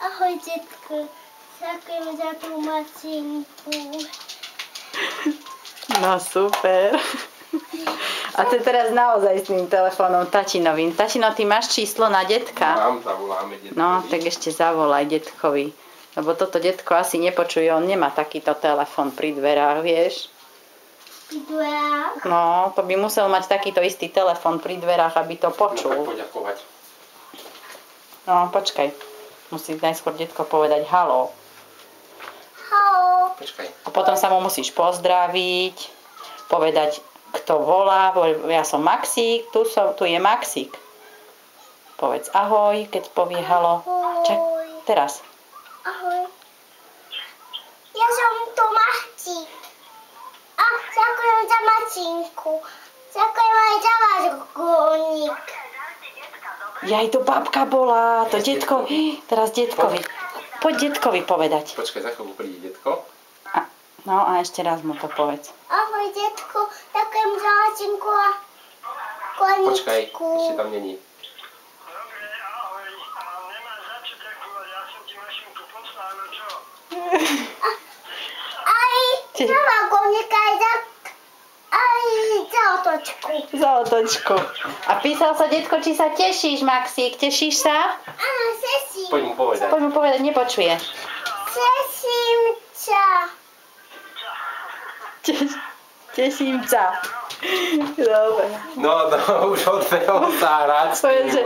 Ahoj, detko. Ďakujem za tú macinku. No super. A to je teraz naozaj s tým telefónom tatinovým. Tatino, ty máš číslo na detka? Mám, zavoláme detkovi. No, tak ešte zavolaj detkovi. Lebo toto detko asi nepočuje, on nemá takýto telefón pri dverách, vieš? Pri dverách? No, to by musel mať takýto istý telefón pri dverách, aby to počul. No tak poďakovať. No, počkaj. Musí najskôr detko povedať haló. Haló. Počkaj. A potom sa mu musíš pozdraviť, povedať, kto volá. Ja som Maxík, tu je Maxík. Povedz ahoj, keď povie halo. Čak, teraz. Ahoj. Ja som tu Maxík. A ďakujem za macinku. Ďakujem aj za váš gulník. Jaj, to babka bola, to detko. Teraz detkovi. Poď detkovi povedať. Počkaj, za chvíľu príde detko. No a ešte raz mu to povedz. Ahoj, detko. Ďakujem za macinku a gulníčku. Počkaj, ešte tam není. Dobre, ahoj. A nemáš za čo ďakovať, ja som ti mašinku poslal, no čo? Aj za vagonika, aj za otočku. Za otočku. A písal sa detko, či sa tešíš, Maxík? Tešíš sa? Áno, sesím. Poď mu povedať. Poď mu povedať, nepočuje. Sesím sa. Teším sa. Dobre. No, už odbehol sa hrať. Povedz, že